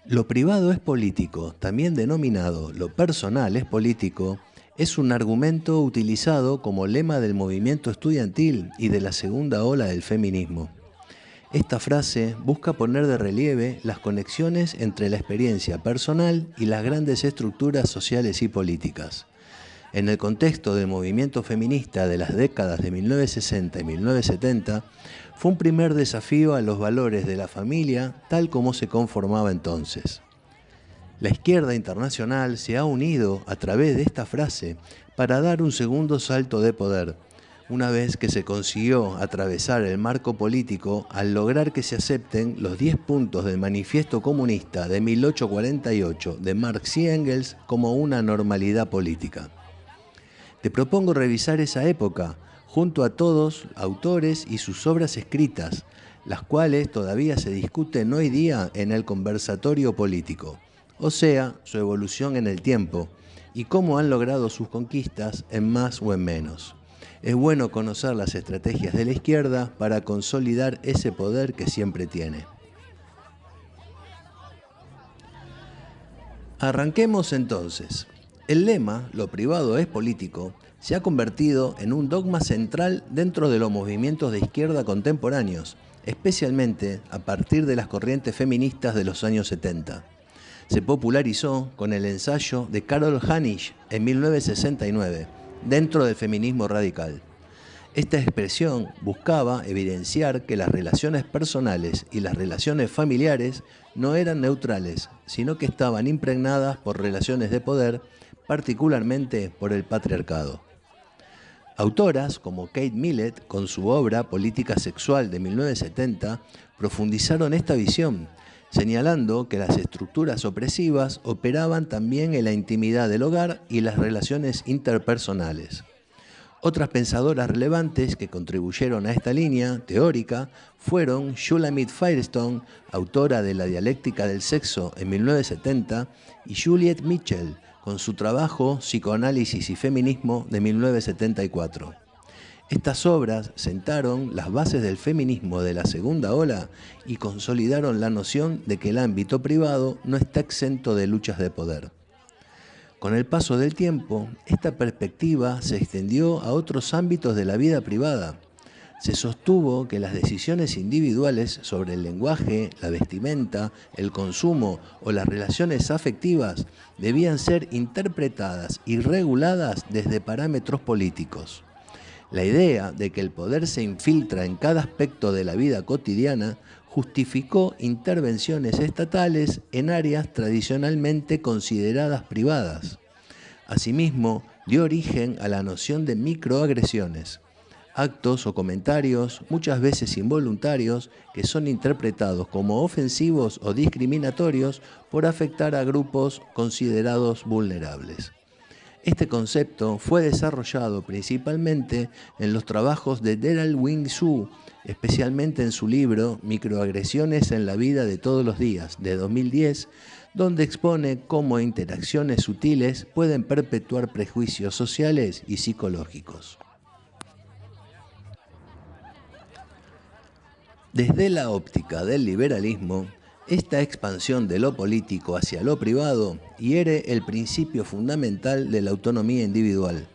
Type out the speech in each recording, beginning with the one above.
Lo privado es político, también denominado lo personal es político, es un argumento utilizado como lema del movimiento estudiantil y de la segunda ola del feminismo. Esta frase busca poner de relieve las conexiones entre la experiencia personal y las grandes estructuras sociales y políticas. En el contexto del movimiento feminista de las décadas de 1960 y 1970, fue un primer desafío a los valores de la familia tal como se conformaba entonces. La izquierda internacional se ha unido a través de esta frase para dar un segundo salto de poder, una vez que se consiguió atravesar el marco político al lograr que se acepten los 10 puntos del Manifiesto Comunista de 1848 de Marx y Engels como una normalidad política. Te propongo revisar esa época junto a todos autores y sus obras escritas, las cuales todavía se discuten hoy día en el conversatorio político, o sea, su evolución en el tiempo y cómo han logrado sus conquistas en más o en menos. Es bueno conocer las estrategias de la izquierda para consolidar ese poder que siempre tiene. Arranquemos entonces. El lema, lo privado es político, se ha convertido en un dogma central dentro de los movimientos de izquierda contemporáneos, especialmente a partir de las corrientes feministas de los años 70. Se popularizó con el ensayo de Carol Hanisch en 1969, dentro del feminismo radical. Esta expresión buscaba evidenciar que las relaciones personales y las relaciones familiares no eran neutrales, sino que estaban impregnadas por relaciones de poder, particularmente por el patriarcado. Autoras como Kate Millett, con su obra Política Sexual de 1970, profundizaron esta visión, señalando que las estructuras opresivas operaban también en la intimidad del hogar y las relaciones interpersonales. Otras pensadoras relevantes que contribuyeron a esta línea teórica fueron Shulamit Firestone, autora de La dialéctica del sexo en 1970, y Juliet Mitchell, con su trabajo Psicoanálisis y Feminismo de 1974. Estas obras sentaron las bases del feminismo de la segunda ola y consolidaron la noción de que el ámbito privado no está exento de luchas de poder. Con el paso del tiempo, esta perspectiva se extendió a otros ámbitos de la vida privada. Se sostuvo que las decisiones individuales sobre el lenguaje, la vestimenta, el consumo o las relaciones afectivas debían ser interpretadas y reguladas desde parámetros políticos. La idea de que el poder se infiltra en cada aspecto de la vida cotidiana justificó intervenciones estatales en áreas tradicionalmente consideradas privadas. Asimismo, dio origen a la noción de microagresiones, actos o comentarios, muchas veces involuntarios, que son interpretados como ofensivos o discriminatorios por afectar a grupos considerados vulnerables. Este concepto fue desarrollado principalmente en los trabajos de Daryl Wing Su, especialmente en su libro Microagresiones en la vida de todos los días, de 2010, donde expone cómo interacciones sutiles pueden perpetuar prejuicios sociales y psicológicos. Desde la óptica del liberalismo, esta expansión de lo político hacia lo privado hiere el principio fundamental de la autonomía individual.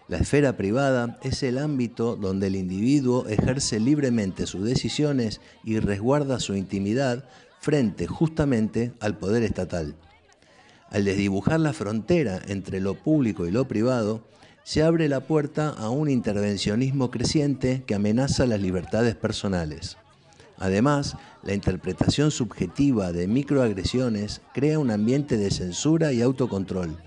La esfera privada es el ámbito donde el individuo ejerce libremente sus decisiones y resguarda su intimidad frente justamente al poder estatal. Al desdibujar la frontera entre lo público y lo privado, se abre la puerta a un intervencionismo creciente que amenaza las libertades personales. Además, la interpretación subjetiva de microagresiones crea un ambiente de censura y autocontrol,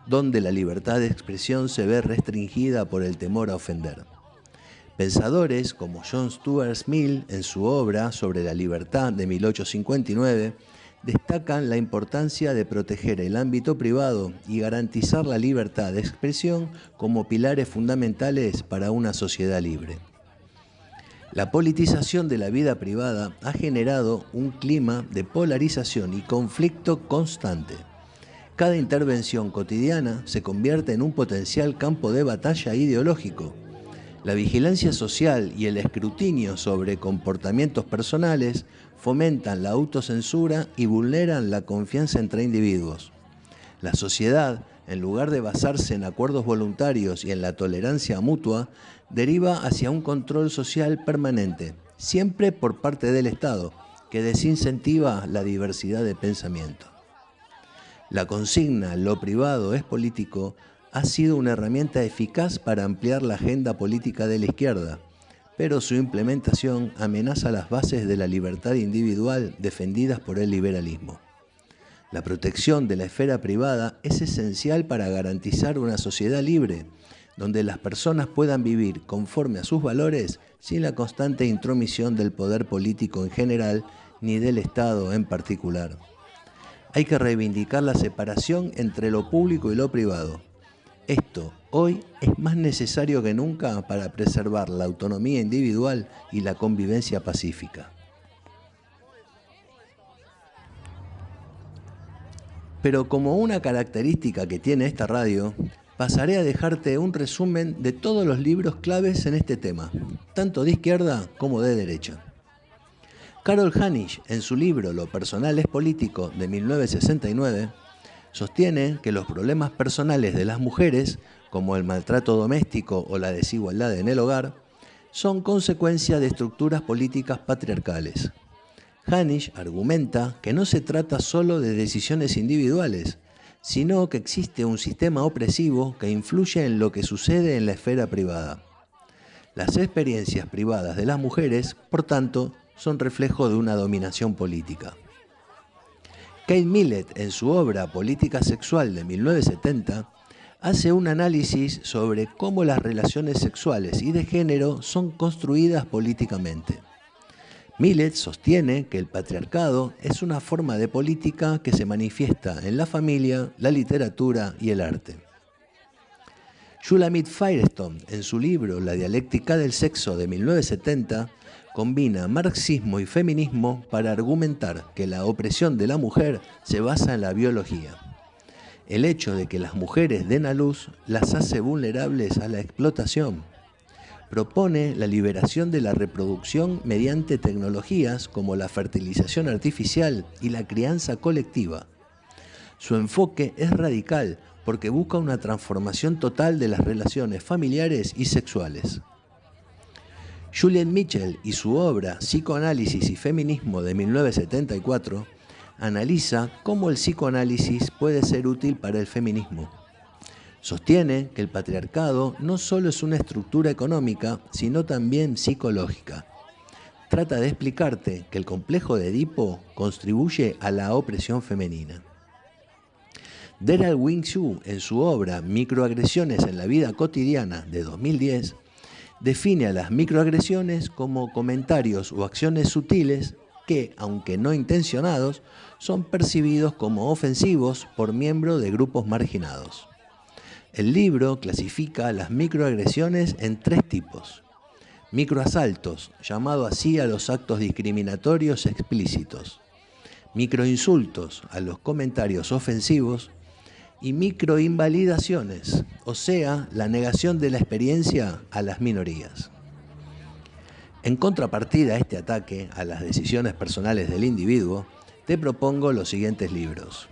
donde la libertad de expresión se ve restringida por el temor a ofender. Pensadores como John Stuart Mill, en su obra sobre la libertad de 1859, destacan la importancia de proteger el ámbito privado y garantizar la libertad de expresión como pilares fundamentales para una sociedad libre. La politización de la vida privada ha generado un clima de polarización y conflicto constante. Cada intervención cotidiana se convierte en un potencial campo de batalla ideológico. La vigilancia social y el escrutinio sobre comportamientos personales fomentan la autocensura y vulneran la confianza entre individuos. La sociedad, en lugar de basarse en acuerdos voluntarios y en la tolerancia mutua, deriva hacia un control social permanente, siempre por parte del Estado, que desincentiva la diversidad de pensamiento. La consigna "lo privado es político" ha sido una herramienta eficaz para ampliar la agenda política de la izquierda, pero su implementación amenaza las bases de la libertad individual defendidas por el liberalismo. La protección de la esfera privada es esencial para garantizar una sociedad libre, donde las personas puedan vivir conforme a sus valores sin la constante intromisión del poder político en general ni del Estado en particular. Hay que reivindicar la separación entre lo público y lo privado. Esto hoy es más necesario que nunca para preservar la autonomía individual y la convivencia pacífica. Pero como una característica que tiene esta radio, pasaré a dejarte un resumen de todos los libros claves en este tema, tanto de izquierda como de derecha. Carol Hanisch, en su libro Lo personal es político, de 1969, sostiene que los problemas personales de las mujeres, como el maltrato doméstico o la desigualdad en el hogar, son consecuencia de estructuras políticas patriarcales. Hanisch argumenta que no se trata solo de decisiones individuales, sino que existe un sistema opresivo que influye en lo que sucede en la esfera privada. Las experiencias privadas de las mujeres, por tanto, son reflejo de una dominación política. Kate Millett, en su obra Política sexual de 1970, hace un análisis sobre cómo las relaciones sexuales y de género son construidas políticamente. Millett sostiene que el patriarcado es una forma de política que se manifiesta en la familia, la literatura y el arte. Shulamit Firestone, en su libro La dialéctica del sexo de 1970, combina marxismo y feminismo para argumentar que la opresión de la mujer se basa en la biología. El hecho de que las mujeres den a luz las hace vulnerables a la explotación. Propone la liberación de la reproducción mediante tecnologías como la fertilización artificial y la crianza colectiva. Su enfoque es radical porque busca una transformación total de las relaciones familiares y sexuales. Julian Mitchell y su obra Psicoanálisis y Feminismo de 1974 analiza cómo el psicoanálisis puede ser útil para el feminismo. Sostiene que el patriarcado no solo es una estructura económica, sino también psicológica. Trata de explicarte que el complejo de Edipo contribuye a la opresión femenina. Daryl Wing Su, en su obra Microagresiones en la vida cotidiana de 2010, define a las microagresiones como comentarios o acciones sutiles que, aunque no intencionados, son percibidos como ofensivos por miembros de grupos marginados. El libro clasifica las microagresiones en 3 tipos. Microasaltos, llamado así a los actos discriminatorios explícitos. Microinsultos, a los comentarios ofensivos. Y microinvalidaciones, o sea, la negación de la experiencia a las minorías. En contrapartida a este ataque a las decisiones personales del individuo, te propongo los siguientes libros.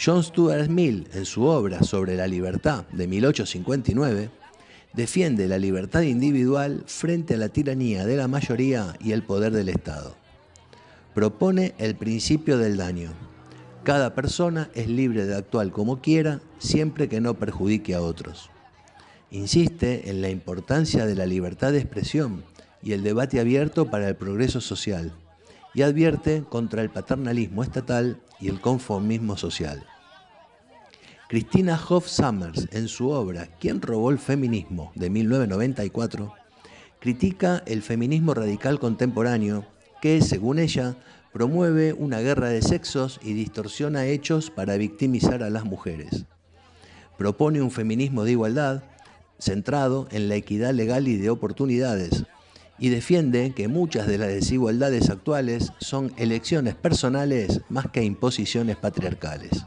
John Stuart Mill, en su obra Sobre la libertad de 1859, defiende la libertad individual frente a la tiranía de la mayoría y el poder del Estado. Propone el principio del daño. Cada persona es libre de actuar como quiera, siempre que no perjudique a otros. Insiste en la importancia de la libertad de expresión y el debate abierto para el progreso social, y advierte contra el paternalismo estatal y el conformismo social. Christina Hoff Sommers, en su obra ¿Quién robó el feminismo?, de 1994, critica el feminismo radical contemporáneo que, según ella, promueve una guerra de sexos y distorsiona hechos para victimizar a las mujeres. Propone un feminismo de igualdad, centrado en la equidad legal y de oportunidades, y defiende que muchas de las desigualdades actuales son elecciones personales más que imposiciones patriarcales.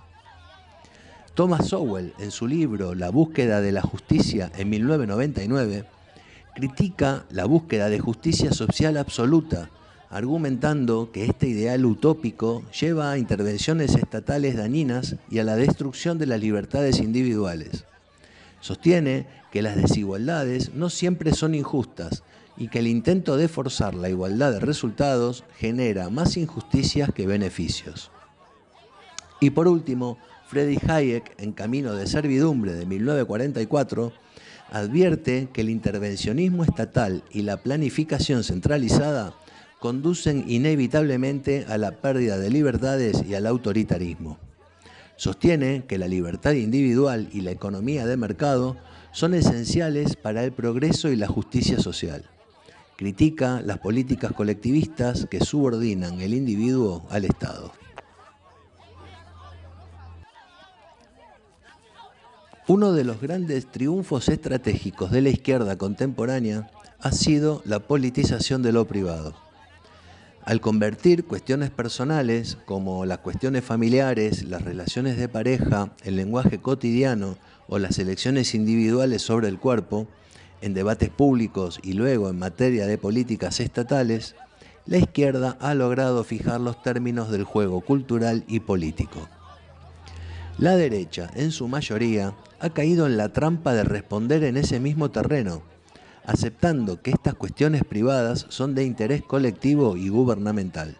Thomas Sowell, en su libro La búsqueda de la justicia en 1999, critica la búsqueda de justicia social absoluta, argumentando que este ideal utópico lleva a intervenciones estatales dañinas y a la destrucción de las libertades individuales. Sostiene que las desigualdades no siempre son injustas y que el intento de forzar la igualdad de resultados genera más injusticias que beneficios. Y por último, Friedrich Hayek, en Camino de Servidumbre de 1944, advierte que el intervencionismo estatal y la planificación centralizada conducen inevitablemente a la pérdida de libertades y al autoritarismo. Sostiene que la libertad individual y la economía de mercado son esenciales para el progreso y la justicia social. Critica las políticas colectivistas que subordinan el individuo al Estado. Uno de los grandes triunfos estratégicos de la izquierda contemporánea ha sido la politización de lo privado. Al convertir cuestiones personales, como las cuestiones familiares, las relaciones de pareja, el lenguaje cotidiano o las elecciones individuales sobre el cuerpo, en debates públicos y luego en materia de políticas estatales, la izquierda ha logrado fijar los términos del juego cultural y político. La derecha, en su mayoría, ha caído en la trampa de responder en ese mismo terreno, aceptando que estas cuestiones privadas son de interés colectivo y gubernamental.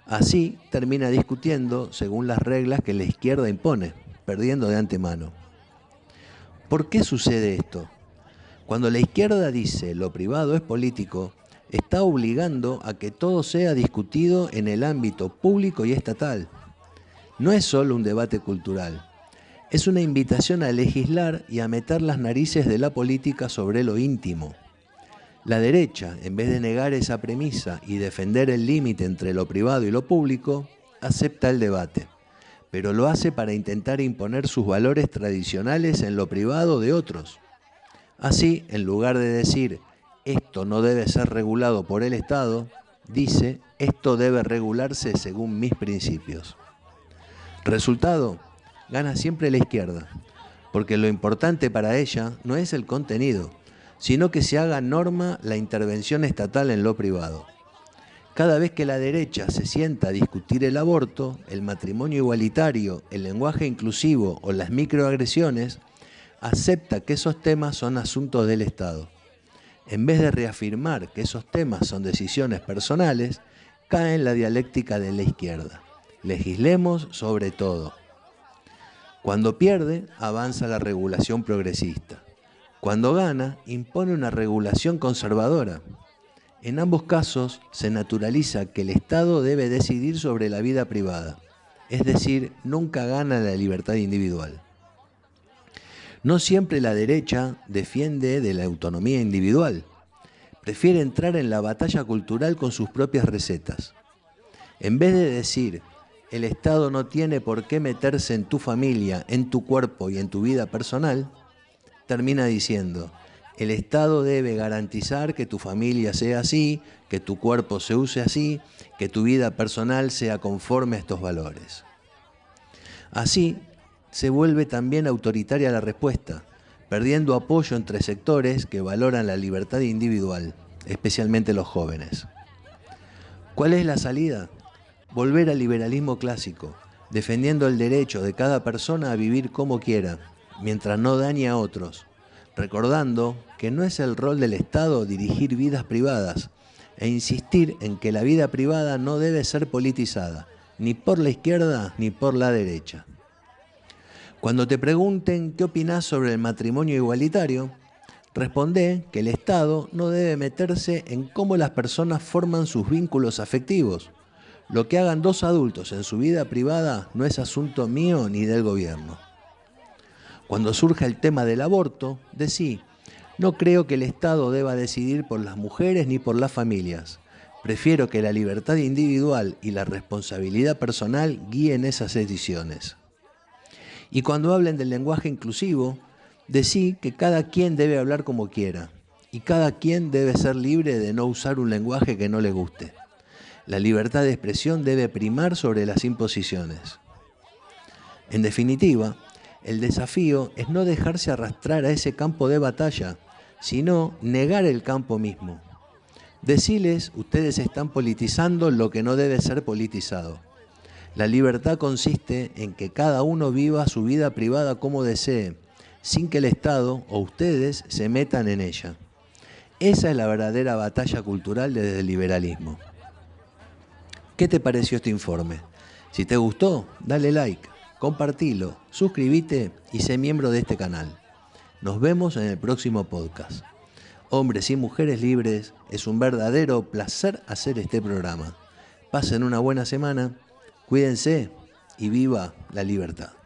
Así termina discutiendo según las reglas que la izquierda impone, perdiendo de antemano. ¿Por qué sucede esto? Cuando la izquierda dice lo privado es político, está obligando a que todo sea discutido en el ámbito público y estatal. No es solo un debate cultural, es una invitación a legislar y a meter las narices de la política sobre lo íntimo. La derecha, en vez de negar esa premisa y defender el límite entre lo privado y lo público, acepta el debate, pero lo hace para intentar imponer sus valores tradicionales en lo privado de otros. Así, en lugar de decir, esto no debe ser regulado por el Estado, dice, esto debe regularse según mis principios. Resultado, gana siempre la izquierda, porque lo importante para ella no es el contenido, sino que se haga norma la intervención estatal en lo privado. Cada vez que la derecha se sienta a discutir el aborto, el matrimonio igualitario, el lenguaje inclusivo o las microagresiones, acepta que esos temas son asuntos del Estado. En vez de reafirmar que esos temas son decisiones personales, cae en la dialéctica de la izquierda. Legislemos sobre todo. Cuando pierde, avanza la regulación progresista. Cuando gana, impone una regulación conservadora. En ambos casos, se naturaliza que el Estado debe decidir sobre la vida privada, es decir, nunca gana la libertad individual. No siempre la derecha defiende de la autonomía individual. Prefiere entrar en la batalla cultural con sus propias recetas. En vez de decir, el Estado no tiene por qué meterse en tu familia, en tu cuerpo y en tu vida personal, termina diciendo, el Estado debe garantizar que tu familia sea así, que tu cuerpo se use así, que tu vida personal sea conforme a estos valores. Así, se vuelve también autoritaria la respuesta, perdiendo apoyo entre sectores que valoran la libertad individual, especialmente los jóvenes. ¿Cuál es la salida? Volver al liberalismo clásico, defendiendo el derecho de cada persona a vivir como quiera, mientras no dañe a otros, recordando que no es el rol del Estado dirigir vidas privadas e insistir en que la vida privada no debe ser politizada, ni por la izquierda ni por la derecha. Cuando te pregunten qué opinás sobre el matrimonio igualitario, responde que el Estado no debe meterse en cómo las personas forman sus vínculos afectivos. Lo que hagan dos adultos en su vida privada no es asunto mío ni del gobierno. Cuando surja el tema del aborto, decí, no creo que el Estado deba decidir por las mujeres ni por las familias. Prefiero que la libertad individual y la responsabilidad personal guíen esas decisiones. Y cuando hablen del lenguaje inclusivo, decí que cada quien debe hablar como quiera y cada quien debe ser libre de no usar un lenguaje que no le guste. La libertad de expresión debe primar sobre las imposiciones. En definitiva, el desafío es no dejarse arrastrar a ese campo de batalla, sino negar el campo mismo. Deciles, ustedes están politizando lo que no debe ser politizado. La libertad consiste en que cada uno viva su vida privada como desee, sin que el Estado o ustedes se metan en ella. Esa es la verdadera batalla cultural desde el liberalismo. ¿Qué te pareció este informe? Si te gustó, dale like, compartilo, suscríbete y sé miembro de este canal. Nos vemos en el próximo podcast. Hombres y mujeres libres, es un verdadero placer hacer este programa. Pasen una buena semana, cuídense y viva la libertad.